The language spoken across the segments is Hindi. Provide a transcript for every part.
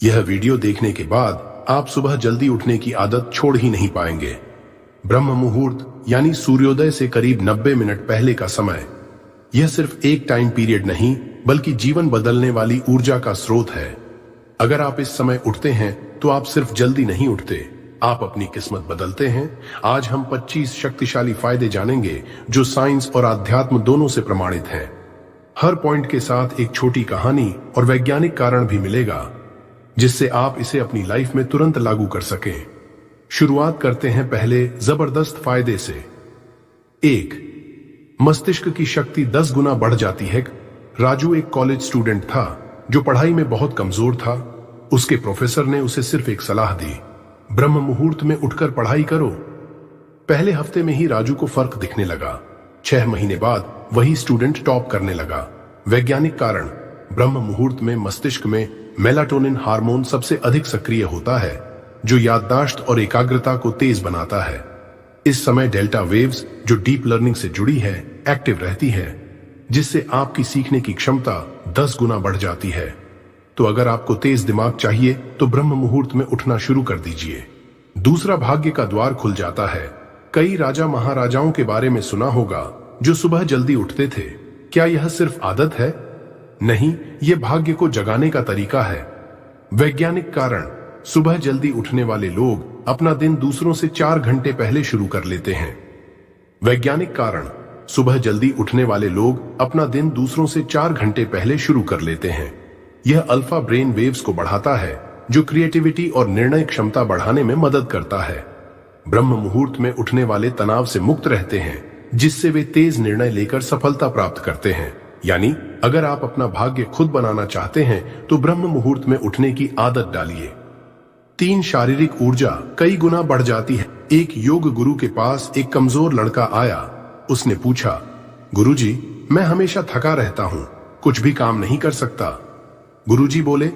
यह वीडियो देखने के बाद आप सुबह जल्दी उठने की आदत छोड़ ही नहीं पाएंगे। ब्रह्म मुहूर्त यानी सूर्योदय से करीब 90 मिनट पहले का समय, यह सिर्फ एक टाइम पीरियड नहीं बल्कि जीवन बदलने वाली ऊर्जा का स्रोत है। अगर आप इस समय उठते हैं तो आप सिर्फ जल्दी नहीं उठते, आप अपनी किस्मत बदलते हैं। आज हम 25 शक्तिशाली फायदे जानेंगे जो साइंस और आध्यात्म दोनों से प्रमाणित हैं। हर पॉइंट के साथ एक छोटी कहानी और वैज्ञानिक कारण भी मिलेगा जिससे आप इसे अपनी लाइफ में तुरंत लागू कर सकें। शुरुआत करते हैं पहले जबरदस्त फायदे से। 1. मस्तिष्क की शक्ति 10 गुना बढ़ जाती है। राजू एक कॉलेज स्टूडेंट था जो पढ़ाई में बहुत कमजोर था। उसके प्रोफेसर ने उसे सिर्फ एक सलाह दी, ब्रह्म मुहूर्त में उठकर पढ़ाई करो। पहले हफ्ते में ही राजू को फर्क दिखने लगा। 6 महीने बाद वही स्टूडेंट टॉप करने लगा। वैज्ञानिक कारण, ब्रह्म मुहूर्त में मस्तिष्क में मेलाटोनिन हार्मोन सबसे अधिक सक्रिय होता है जो याददाश्त और एकाग्रता को तेज बनाता है। इस समय डेल्टा वेव्स जो डीप लर्निंग से जुड़ी है एक्टिव रहती है, जिससे आपकी सीखने की क्षमता 10 गुना बढ़ जाती है। तो अगर आपको तेज दिमाग चाहिए तो ब्रह्म मुहूर्त में उठना शुरू कर दीजिए। दूसरा, भाग्य का द्वार खुल जाता है। कई राजा महाराजाओं के बारे में सुना होगा जो सुबह जल्दी उठते थे। क्या यह सिर्फ आदत है? नहीं, यह भाग्य को जगाने का तरीका है। वैज्ञानिक कारण, सुबह जल्दी उठने वाले लोग अपना दिन दूसरों से 4 घंटे पहले शुरू कर लेते हैं। वैज्ञानिक कारण, सुबह जल्दी उठने वाले लोग अपना दिन दूसरों से 4 घंटे पहले शुरू कर लेते हैं। यह अल्फा ब्रेन वेव्स को बढ़ाता है जो क्रिएटिविटी और निर्णय क्षमता बढ़ाने में मदद करता है। ब्रह्म मुहूर्त में उठने वाले तनाव से मुक्त रहते हैं जिससे वे तेज निर्णय लेकर सफलता प्राप्त करते हैं। यानी अगर आप अपना भाग्य खुद बनाना चाहते हैं तो ब्रह्म मुहूर्त में उठने की आदत डालिए। 3. शारीरिक ऊर्जा कई गुना बढ़ जाती है। एक योग गुरु के पास एक कमजोर लड़का आया। उसने पूछा, गुरुजी, मैं हमेशा थका रहता हूं, कुछ भी काम नहीं कर सकता। गुरुजी बोले,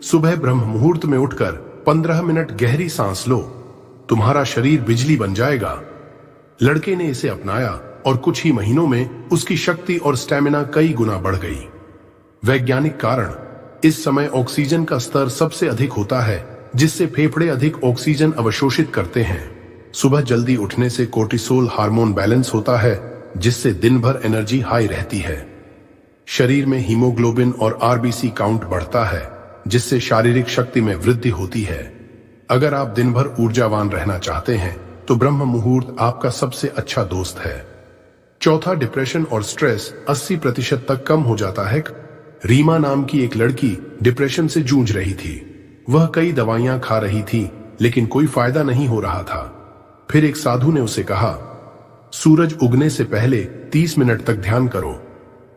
सुबह ब्रह्म मुहूर्त में उठकर 15 मिनट गहरी सांस लो, तुम्हारा शरीर बिजली बन जाएगा। लड़के ने इसे अपनाया और कुछ ही महीनों में उसकी शक्ति और स्टैमिना कई गुना बढ़ गई। वैज्ञानिक कारण, इस समय ऑक्सीजन का स्तर सबसे अधिक होता है जिससे फेफड़े अधिक ऑक्सीजन अवशोषित करते हैं। सुबह जल्दी उठने से कोर्टिसोल हार्मोन बैलेंस होता है जिससे दिन भर एनर्जी हाई रहती है। शरीर में हीमोग्लोबिन और आरबीसी काउंट बढ़ता है जिससे शारीरिक शक्ति में वृद्धि होती है। अगर आप दिन भर ऊर्जावान रहना चाहते हैं तो ब्रह्म मुहूर्त आपका सबसे अच्छा दोस्त है। 4. डिप्रेशन और स्ट्रेस 80% तक कम हो जाता है। रीमा नाम की एक लड़की डिप्रेशन से जूझ रही थी। वह कई दवाइयां खा रही थी लेकिन कोई फायदा नहीं हो रहा था। फिर एक साधु ने उसे कहा, सूरज उगने से पहले 30 मिनट तक ध्यान करो।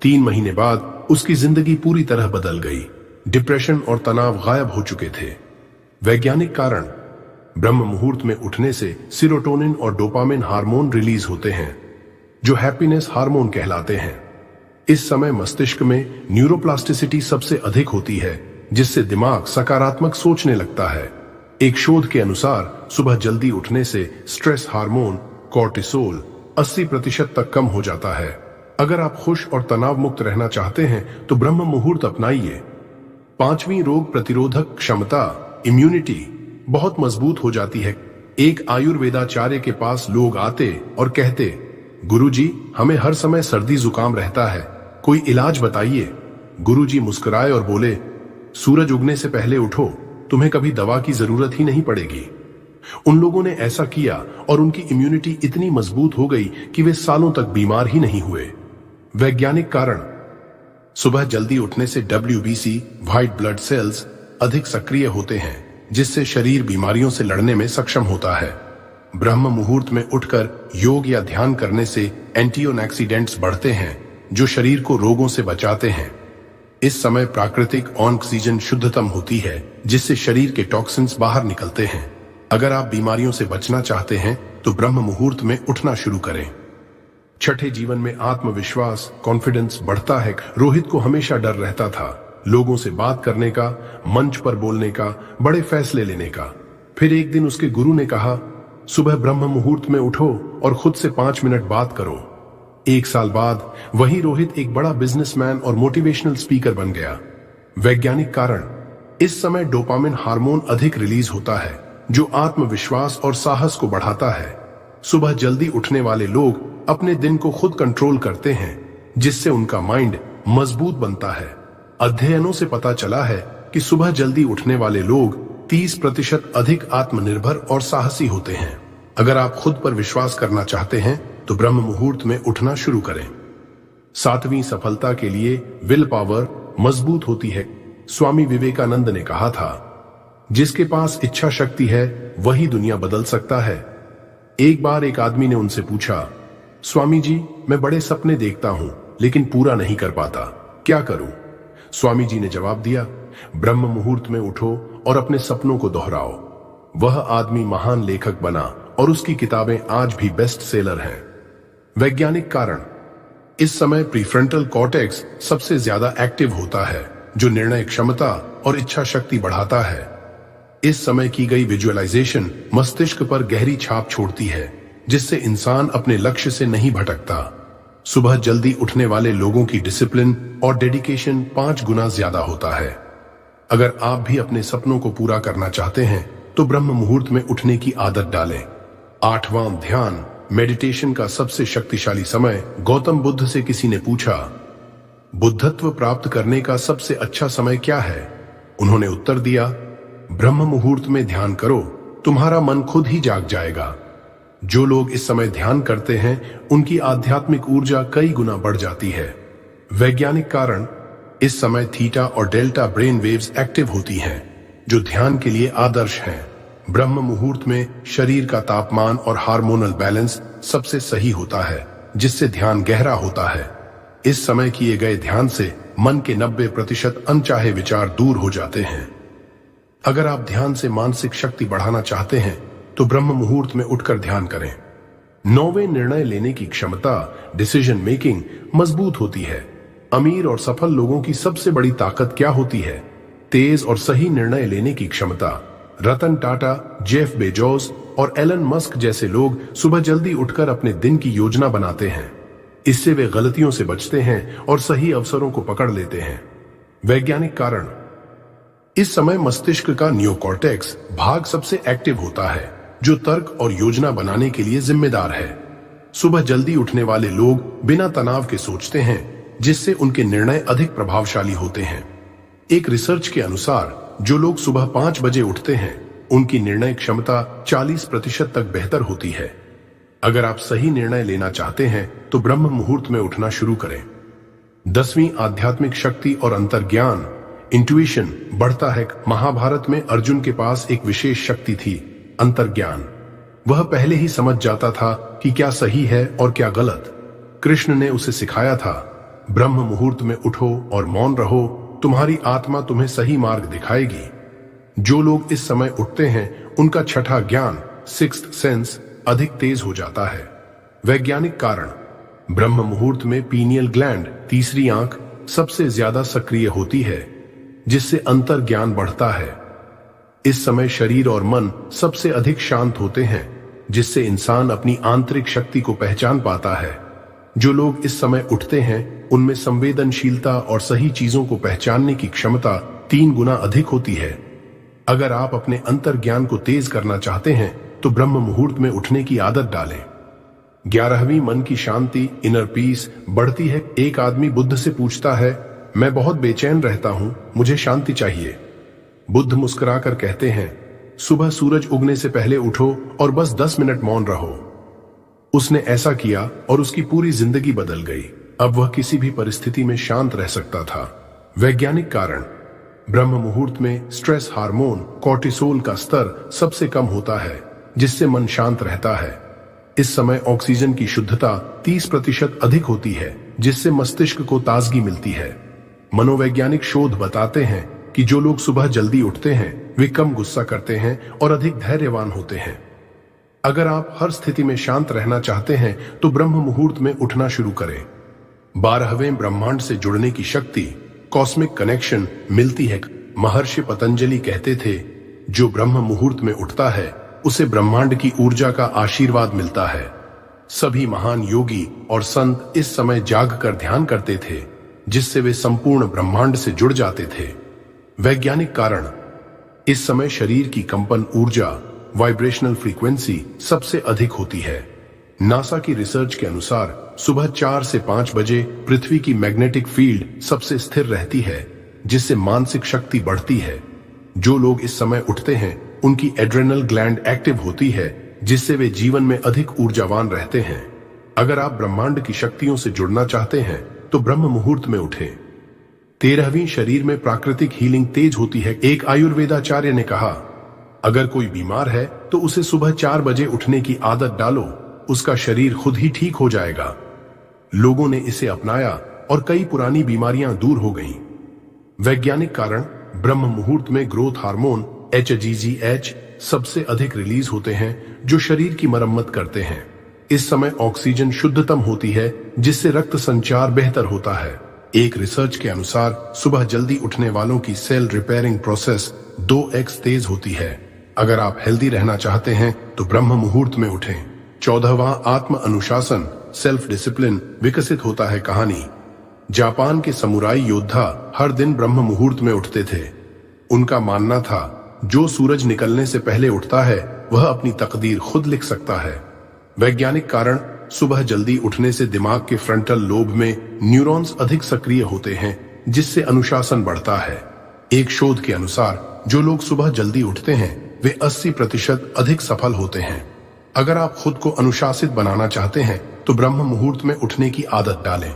3 महीने बाद उसकी जिंदगी पूरी तरह बदल गई। डिप्रेशन और तनाव गायब हो चुके थे। वैज्ञानिक कारण, ब्रह्म मुहूर्त में उठने से सीरोटोनिन और डोपामिन हार्मोन रिलीज होते हैं जो हैप्पीनेस हार्मोन कहलाते हैं। इस समय मस्तिष्क में न्यूरोप्लास्टिसिटी सबसे अधिक होती है जिससे दिमाग सकारात्मक सोचने लगता है। एक शोध के अनुसार सुबह जल्दी उठने से स्ट्रेस हार्मोन कोर्टिसोल 80% तक कम हो जाता है। अगर आप खुश और तनाव मुक्त रहना चाहते हैं तो ब्रह्म मुहूर्त अपनाइए। 5वीं, रोग प्रतिरोधक क्षमता इम्यूनिटी बहुत मजबूत हो जाती है। एक आयुर्वेदाचार्य के पास लोग आते और कहते, गुरुजी, हमें हर समय सर्दी जुकाम रहता है, कोई इलाज बताइए। गुरुजी मुस्कुराए और बोले, सूरज उगने से पहले उठो, तुम्हें कभी दवा की जरूरत ही नहीं पड़ेगी। उन लोगों ने ऐसा किया और उनकी इम्यूनिटी इतनी मजबूत हो गई कि वे सालों तक बीमार ही नहीं हुए। वैज्ञानिक कारण, सुबह जल्दी उठने से WBC व्हाइट ब्लड सेल्स अधिक सक्रिय होते हैं जिससे शरीर बीमारियों से लड़ने में सक्षम होता है। ब्रह्म मुहूर्त में उठकर योग या ध्यान करने से एंटीऑक्सीडेंट्स बढ़ते हैं जो शरीर को रोगों से बचाते हैं। इस समय प्राकृतिक ऑक्सीजन शुद्धतम होती है जिससे शरीर के टॉक्सिन्स बाहर निकलते हैं। अगर आप बीमारियों से बचना चाहते हैं तो ब्रह्म मुहूर्त में उठना शुरू करें। 6. जीवन में आत्मविश्वास कॉन्फिडेंस बढ़ता है। रोहित को हमेशा डर रहता था, लोगों से बात करने का, मंच पर बोलने का, बड़े फैसले लेने का। फिर एक दिन उसके गुरु ने कहा, सुबह ब्रह्म मुहूर्त में उठो और खुद से 5 मिनट बात करो। 1 साल बाद वही रोहित एक बड़ा बिजनेसमैन और मोटिवेशनल स्पीकर बन गया। वैज्ञानिक कारण, इस समय डोपामिन हार्मोन अधिक रिलीज होता है, जो आत्मविश्वास और साहस को बढ़ाता है। सुबह जल्दी उठने वाले लोग अपने दिन को खुद कंट्रोल करते हैं, जिससे उनका माइंड मजबूत बनता है। अध्ययनों से पता चला है कि सुबह जल्दी उठने वाले लोग 30% अधिक आत्मनिर्भर और साहसी होते हैं। अगर आप खुद पर विश्वास करना चाहते हैं तो ब्रह्म मुहूर्त में उठना शुरू करें। 7वीं सफलता के लिए विल पावर मजबूत होती है। स्वामी विवेकानंद ने कहा था, जिसके पास इच्छा शक्ति है वही दुनिया बदल सकता है। एक बार एक आदमी ने उनसे पूछा, स्वामी जी, मैं बड़े सपने देखता हूं लेकिन पूरा नहीं कर पाता, क्या करूं? स्वामी जी ने जवाब दिया, ब्रह्म मुहूर्त में उठो और अपने सपनों को दोहराओ। वह आदमी महान लेखक बना और उसकी किताबें आज भी बेस्ट सेलर हैं। वैज्ञानिक कारण, इस समय प्रीफ्रंटल कॉर्टेक्स सबसे ज्यादा एक्टिव होता है, जो निर्णय क्षमता और इच्छा शक्ति बढ़ाता है। इस समय की गई विजुअलाइजेशन मस्तिष्क पर गहरी छाप छोड़ती है, जिससे इंसान अपने लक्ष्य से नहीं भटकता। सुबह जल्दी उठने वाले लोगों की डिसिप्लिन और डेडिकेशन 5 गुना ज्यादा होता है। अगर आप भी अपने सपनों को पूरा करना चाहते हैं तो ब्रह्म मुहूर्त में उठने की आदत डालें। 8वां ध्यान मेडिटेशन का सबसे शक्तिशाली समय। गौतम बुद्ध से किसी ने पूछा, बुद्धत्व प्राप्त करने का सबसे अच्छा समय क्या है? उन्होंने उत्तर दिया, ब्रह्म मुहूर्त में ध्यान करो, तुम्हारा मन खुद ही जाग जाएगा। जो लोग इस समय ध्यान करते हैं उनकी आध्यात्मिक ऊर्जा कई गुना बढ़ जाती है। वैज्ञानिक कारण, इस समय थीटा और डेल्टा ब्रेन वेव्स एक्टिव होती हैं, जो ध्यान के लिए आदर्श हैं। ब्रह्म मुहूर्त में शरीर का तापमान और हार्मोनल बैलेंस सबसे सही होता है, जिससे ध्यान गहरा होता है। इस समय किए गए ध्यान से मन के 90% अनचाहे विचार दूर हो जाते हैं। अगर आप ध्यान से मानसिक शक्ति बढ़ाना चाहते हैं तो ब्रह्म मुहूर्त में उठकर ध्यान करें। 9वें निर्णय लेने की क्षमता, डिसीजन मेकिंग मजबूत होती है। अमीर और सफल लोगों की सबसे बड़ी ताकत क्या होती है? तेज और सही निर्णय लेने की क्षमता। रतन टाटा, जेफ बेजोस और एलन मस्क जैसे लोग सुबह जल्दी उठकर अपने दिन की योजना बनाते हैं। इससे वे गलतियों से बचते हैं और सही अवसरों को पकड़ लेते हैं। वैज्ञानिक कारण, इस समय मस्तिष्क का नियोकॉर्टेक्स भाग सबसे एक्टिव होता है, जो तर्क और योजना बनाने के लिए जिम्मेदार है। सुबह जल्दी उठने वाले लोग बिना तनाव के सोचते हैं, जिससे उनके निर्णय अधिक प्रभावशाली होते हैं। एक रिसर्च के अनुसार जो लोग सुबह 5 बजे उठते हैं उनकी निर्णय क्षमता 40% तक बेहतर होती है। अगर आप सही निर्णय लेना चाहते हैं तो ब्रह्म मुहूर्त में उठना शुरू करें। 10वीं आध्यात्मिक शक्ति और अंतर्ज्ञान, इंट्यूशन बढ़ता है। महाभारत में अर्जुन के पास एक विशेष शक्ति थी, अंतर्ज्ञान। वह पहले ही समझ जाता था कि क्या सही है और क्या गलत। कृष्ण ने उसे सिखाया था, ब्रह्म मुहूर्त में उठो और मौन रहो, तुम्हारी आत्मा तुम्हें सही मार्ग दिखाएगी। जो लोग इस समय उठते हैं उनका छठा ज्ञान, सिक्स्थ सेंस अधिक तेज हो जाता है। वैज्ञानिक कारण, ब्रह्म मुहूर्त में पीनियल ग्लैंड, तीसरी आंख सबसे ज्यादा सक्रिय होती है, जिससे अंतर्ज्ञान बढ़ता है। इस समय शरीर और मन सबसे अधिक शांत होते हैं, जिससे इंसान अपनी आंतरिक शक्ति को पहचान पाता है। जो लोग इस समय उठते हैं उनमें संवेदनशीलता और सही चीजों को पहचानने की क्षमता 3 गुना अधिक होती है। अगर आप अपने अंतर्ज्ञान को तेज करना चाहते हैं तो ब्रह्म मुहूर्त में उठने की आदत डालें। 11वीं मन की शांति, इनर पीस बढ़ती है। एक आदमी बुद्ध से पूछता है, मैं बहुत बेचैन रहता हूं, मुझे शांति चाहिए। बुद्ध मुस्कुराकर कहते हैं, सुबह सूरज उगने से पहले उठो और बस 10 मिनट मौन रहो। उसने ऐसा किया और उसकी पूरी जिंदगी बदल गई। अब वह किसी भी परिस्थिति में शांत रह सकता था। वैज्ञानिक कारण, ब्रह्म मुहूर्त में स्ट्रेस हार्मोन कॉर्टिसोल का स्तर सबसे कम होता है, जिससे मन शांत रहता है। इस समय ऑक्सीजन की शुद्धता 30% अधिक होती है, जिससे मस्तिष्क को ताजगी मिलती है। मनोवैज्ञानिक शोध बताते हैं कि जो लोग सुबह जल्दी उठते हैं वे कम गुस्सा करते हैं और अधिक धैर्यवान होते हैं। अगर आप हर स्थिति में शांत रहना चाहते हैं तो ब्रह्म मुहूर्त में उठना शुरू करें। 12वें ब्रह्मांड से जुड़ने की शक्ति, कॉस्मिक कनेक्शन मिलती है। महर्षि पतंजलि कहते थे, जो ब्रह्म मुहूर्त में उठता है उसे ब्रह्मांड की ऊर्जा का आशीर्वाद मिलता है। सभी महान योगी और संत इस समय जाग कर ध्यान करते थे, जिससे वे संपूर्ण ब्रह्मांड से जुड़ जाते थे। वैज्ञानिक कारण, इस समय शरीर की कंपन ऊर्जा वाइब्रेशनल फ्रीक्वेंसी सबसे अधिक होती है। नासा की रिसर्च के अनुसार सुबह 4 से 5 बजे पृथ्वी की मैग्नेटिक फील्ड सबसे स्थिर रहती है, जिससे मानसिक शक्ति बढ़ती है। जो लोग इस समय उठते हैं उनकी एड्रेनल ग्लैंड एक्टिव होती है, जिससे वे जीवन में अधिक ऊर्जावान रहते हैं। अगर आप ब्रह्मांड की शक्तियों से जुड़ना चाहते हैं तो ब्रह्म मुहूर्त में उठें। 13वीं शरीर में प्राकृतिक हीलिंग तेज होती है। एक आयुर्वेदाचार्य ने कहा, अगर कोई बीमार है तो उसे सुबह 4 बजे उठने की आदत डालो, उसका शरीर खुद ही ठीक हो जाएगा। लोगों ने इसे अपनाया और कई पुरानी बीमारियां दूर हो गईं। वैज्ञानिक कारण, ब्रह्म मुहूर्त में ग्रोथ हार्मोन HGH सबसे अधिक रिलीज होते हैं, जो शरीर की मरम्मत करते हैं। इस समय ऑक्सीजन शुद्धतम होती है, जिससे रक्त संचार बेहतर होता है। एक रिसर्च के अनुसार सुबह जल्दी उठने वालों की सेल रिपेयरिंग प्रोसेस 2x तेज होती है। अगर आप हेल्दी रहना चाहते हैं तो ब्रह्म मुहूर्त में उठें। 14वां आत्म अनुशासन सेल्फ डिसिप्लिन विकसित होता है। कहानी, जापान के समुराई योद्धा हर दिन ब्रह्म मुहूर्त में उठते थे। उनका मानना था, जो सूरज निकलने से पहले उठता है वह अपनी तकदीर खुद लिख सकता है। वैज्ञानिक कारण, सुबह जल्दी उठने से दिमाग के फ्रंटल लोब में न्यूरॉन्स अधिक सक्रिय होते हैं, जिससे अनुशासन बढ़ता है। एक शोध के अनुसार जो लोग सुबह जल्दी उठते हैं वे 80% अधिक सफल होते हैं। अगर आप खुद को अनुशासित बनाना चाहते हैं तो ब्रह्म मुहूर्त में उठने की आदत डालें।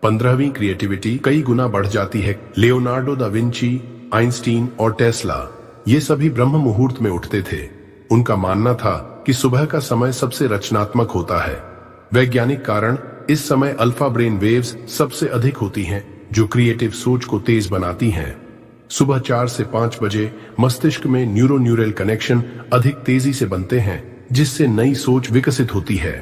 15वीं क्रिएटिविटी कई गुना बढ़ जाती है। लियोनार्डो दा विंची, आइंस्टीन और टेस्ला ये सभी ब्रह्म मुहूर्त में उठते थे। उनका मानना था कि सुबह का समय सबसे रचनात्मक होता है। वैज्ञानिक कारण, इस समय अल्फा ब्रेन वेव्स सबसे अधिक होती हैं, जो क्रिएटिव सोच को तेज बनाती हैं। सुबह 4 से 5 बजे मस्तिष्क में न्यूरो-न्यूरल कनेक्शन अधिक तेजी से बनते हैं, जिससे नई सोच विकसित होती है।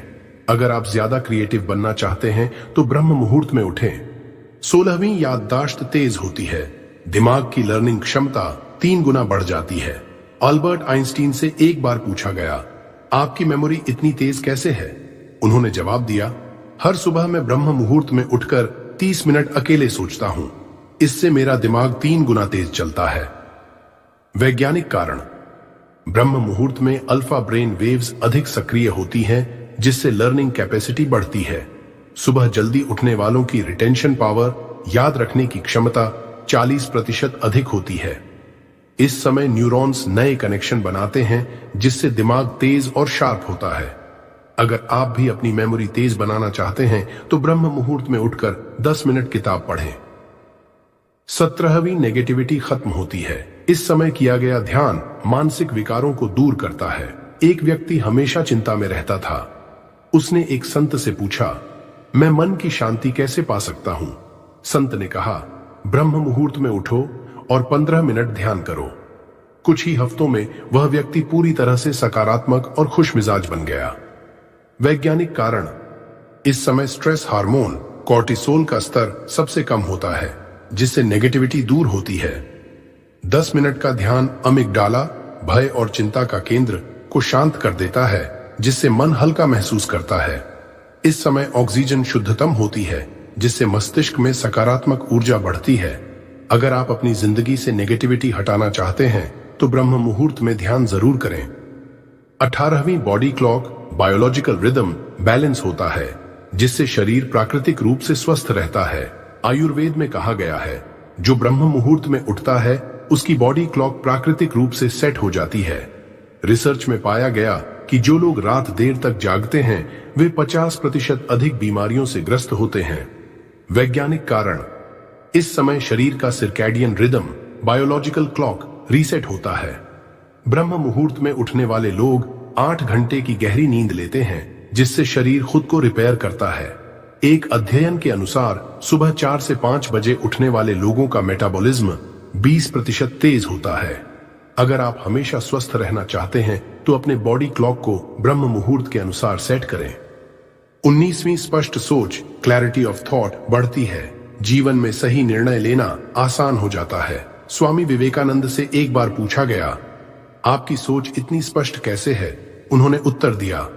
अगर आप ज्यादा क्रिएटिव बनना चाहते हैं तो ब्रह्म मुहूर्त में उठें। 16वीं याददाश्त तेज होती है। दिमाग की लर्निंग क्षमता 3 गुना बढ़ जाती है। अल्बर्ट आइंस्टीन से एक बार पूछा गया, आपकी मेमोरी इतनी तेज कैसे है? उन्होंने जवाब दिया, हर सुबह मैं ब्रह्म मुहूर्त में उठकर 30 मिनट अकेले सोचता हूं। इससे मेरा दिमाग 3 गुना तेज चलता है। वैज्ञानिक कारण, ब्रह्म मुहूर्त में अल्फा ब्रेन वेव्स अधिक सक्रिय होती हैं, जिससे लर्निंग कैपेसिटी बढ़ती है। सुबह जल्दी उठने वालों की रिटेंशन पावर, याद रखने की क्षमता 40% अधिक होती है। इस समय न्यूरॉन्स नए कनेक्शन बनाते हैं, जिससे दिमाग तेज और शार्प होता है। अगर आप भी अपनी मेमोरी तेज बनाना चाहते हैं तो ब्रह्म मुहूर्त में उठकर 10 मिनट किताब पढ़ें। 17वीं नेगेटिविटी खत्म होती है। इस समय किया गया ध्यान मानसिक विकारों को दूर करता है। एक व्यक्ति हमेशा चिंता में रहता था। उसने एक संत से पूछा, मैं मन की शांति कैसे पा सकता हूं? संत ने कहा, ब्रह्म मुहूर्त में उठो और 15 मिनट ध्यान करो। कुछ ही हफ्तों में वह व्यक्ति पूरी तरह से सकारात्मक और खुशमिजाज बन गया। वैज्ञानिक कारण, इस समय स्ट्रेस हार्मोन कॉर्टिसोल का स्तर सबसे कम होता है, जिससे नेगेटिविटी दूर होती है। 10 मिनट का ध्यान अमिगडाला, भय और चिंता का केंद्र को शांत कर देता है, जिससे मन हल्का महसूस करता है। इस समय ऑक्सीजन शुद्धतम होती है, जिससे मस्तिष्क में सकारात्मक ऊर्जा बढ़ती है। अगर आप अपनी जिंदगी से नेगेटिविटी हटाना चाहते हैं तो ब्रह्म मुहूर्त में ध्यान जरूर करें। 18वीं body clock biological rhythm balance होता है, जिससे शरीर प्राकृतिक रूप से स्वस्थ रहता है। आयुर्वेद में कहा गया है, जो ब्रह्म मुहूर्त में उठता है उसकी बॉडी क्लॉक प्राकृतिक रूप से सेट हो जाती है। रिसर्च में पाया गया कि जो लोग रात देर तक जागते हैं वे 50% अधिक बीमारियों से ग्रस्त होते हैं। वैज्ञानिक कारण, इस समय शरीर का circadian rhythm biological clock reset होता है। ब्रह्म मुहूर्त में उठने वाले लोग 8 घंटे की गहरी नींद लेते हैं, जिससे शरीर खुद को रिपेयर करता है। एक अध्ययन के अनुसार सुबह 4 से 5 बजे उठने वाले लोगों का मेटाबॉलिज्म 20% तेज होता है। अगर आप हमेशा स्वस्थ रहना चाहते हैं तो अपने बॉडी क्लॉक को ब्रह्म मुहूर्त के अनुसार सेट करें। 19वीं स्पष्ट सोच क्लैरिटी ऑफ थॉट बढ़ती है। जीवन में सही निर्णय लेना आसान हो जाता है। स्वामी विवेकानंद से एक बार पूछा गया, आपकी सोच इतनी स्पष्ट कैसे है? उन्होंने उत्तर दिया,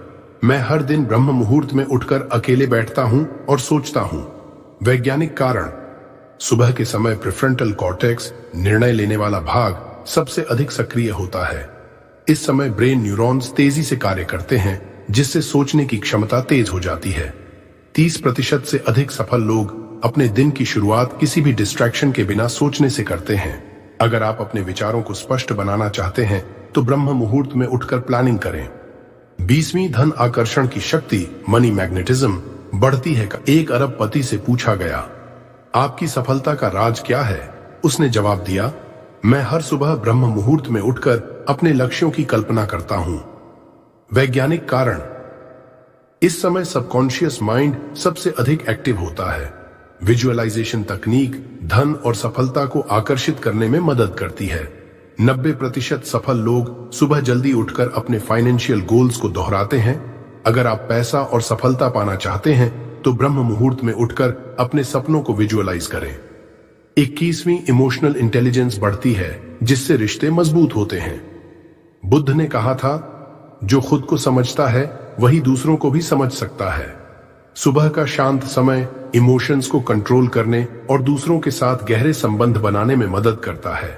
मैं हर दिन ब्रह्म मुहूर्त में उठकर अकेले बैठता हूं और सोचता हूं। वैज्ञानिक कारण, सुबह के समय प्रीफ्रंटल कॉर्टेक्स, निर्णय लेने वाला भाग, सबसे अधिक सक्रिय होता है। इस समय ब्रेन न्यूरॉन्स तेजी से कार्य करते हैं, जिससे सोचने की क्षमता तेज हो जाती है। 30% से अधिक सफल लोग अपने दिन की शुरुआत किसी भी डिस्ट्रैक्शन के बिना सोचने से करते हैं। अगर आप अपने विचारों को स्पष्ट बनाना चाहते हैं तो ब्रह्म मुहूर्त में उठकर प्लानिंग करें। 20वीं धन आकर्षण की शक्ति, मनी मैग्नेटिज्म, बढ़ती है। 1 अरबपति से पूछा गया, आपकी सफलता का राज क्या है? उसने जवाब दिया, मैं हर सुबह ब्रह्म मुहूर्त में उठकर अपने लक्ष्यों की कल्पना करता हूं। वैज्ञानिक कारण, इस समय सबकॉन्शियस माइंड सबसे अधिक एक्टिव होता है। विजुअलाइजेशन तकनीक धन और सफलता को आकर्षित करने में मदद करती है। 90% सफल लोग सुबह जल्दी उठकर अपने फाइनेंशियल गोल्स को दोहराते हैं। अगर आप पैसा और सफलता पाना चाहते हैं तो ब्रह्म मुहूर्त में उठकर अपने सपनों को विजुअलाइज करें। 21वीं इमोशनल इंटेलिजेंस बढ़ती है, जिससे रिश्ते मजबूत होते हैं। बुद्ध ने कहा था, जो खुद को समझता है वही दूसरों को भी समझ सकता है। सुबह का शांत समय इमोशंस को कंट्रोल करने और दूसरों के साथ गहरे संबंध बनाने में मदद करता है।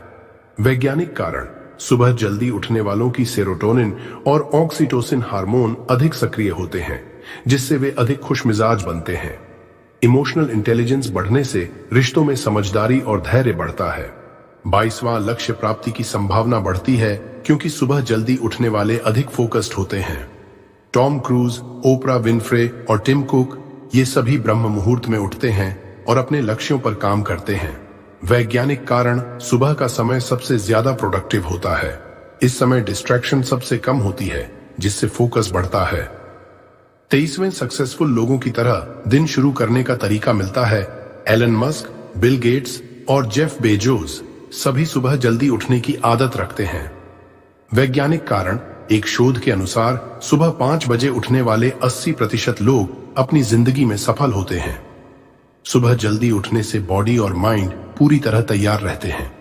वैज्ञानिक कारण, सुबह जल्दी उठने वालों की सेरोटोनिन और ऑक्सीटोसिन हार्मोन अधिक सक्रिय होते हैं, जिससे वे अधिक खुशमिजाज बनते हैं। इमोशनल इंटेलिजेंस बढ़ने से रिश्तों में समझदारी और धैर्य बढ़ता है। 22वां लक्ष्य प्राप्ति की संभावना बढ़ती है, क्योंकि सुबह जल्दी उठने वाले अधिक फोकस्ड होते हैं। टॉम क्रूज, ओपरा विनफ्रे और टिम कुक, ये सभी ब्रह्म मुहूर्त में उठते हैं और अपने लक्ष्यों पर काम करते हैं। वैज्ञानिक कारण, सुबह का समय सबसे ज्यादा प्रोडक्टिव होता है। इस समय डिस्ट्रैक्शन सबसे कम होती है, जिससे फोकस बढ़ता है। 23वें सक्सेसफुल लोगों की तरह दिन शुरू करने का तरीका मिलता है। एलन मस्क, बिल गेट्स और जेफ बेजोस सभी सुबह जल्दी उठने की आदत रखते हैं। वैज्ञानिक कारण, एक शोध के अनुसार सुबह 5 बजे उठने वाले 80% लोग अपनी जिंदगी में सफल होते हैं। सुबह जल्दी उठने से बॉडी और माइंड पूरी तरह तैयार रहते हैं।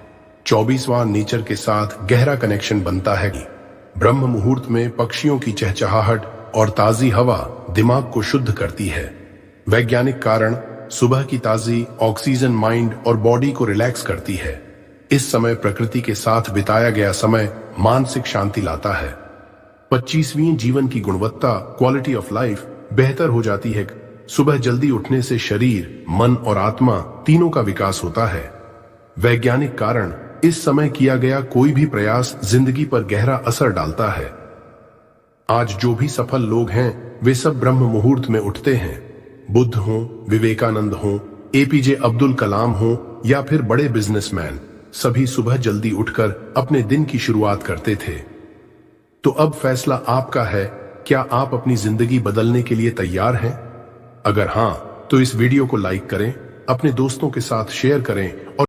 24वां नेचर के साथ गहरा कनेक्शन बनता है। ब्रह्म मुहूर्त में पक्षियों की चहचहाहट और ताजी हवा दिमाग को शुद्ध करती है। वैज्ञानिक कारण, सुबह की ताजी ऑक्सीजन माइंड और बॉडी को रिलैक्स करती है। इस समय प्रकृति के साथ बिताया गया समय मानसिक शांति लाता है। 25वीं जीवन की गुणवत्ता, क्वालिटी ऑफ लाइफ बेहतर हो जाती है। सुबह जल्दी उठने से शरीर, मन और आत्मा तीनों का विकास होता है। वैज्ञानिक कारण, इस समय किया गया कोई भी प्रयास जिंदगी पर गहरा असर डालता है। आज जो भी सफल लोग हैं वे सब ब्रह्म मुहूर्त में उठते हैं। बुद्ध हों, विवेकानंद हों, एपीजे अब्दुल कलाम हों या फिर बड़े बिजनेसमैन, सभी सुबह जल्दी उठकर अपने दिन की शुरुआत करते थे। तो अब फैसला आपका है, क्या आप अपनी जिंदगी बदलने के लिए तैयार हैं? अगर हां, तो इस वीडियो को लाइक करें, अपने दोस्तों के साथ शेयर करें और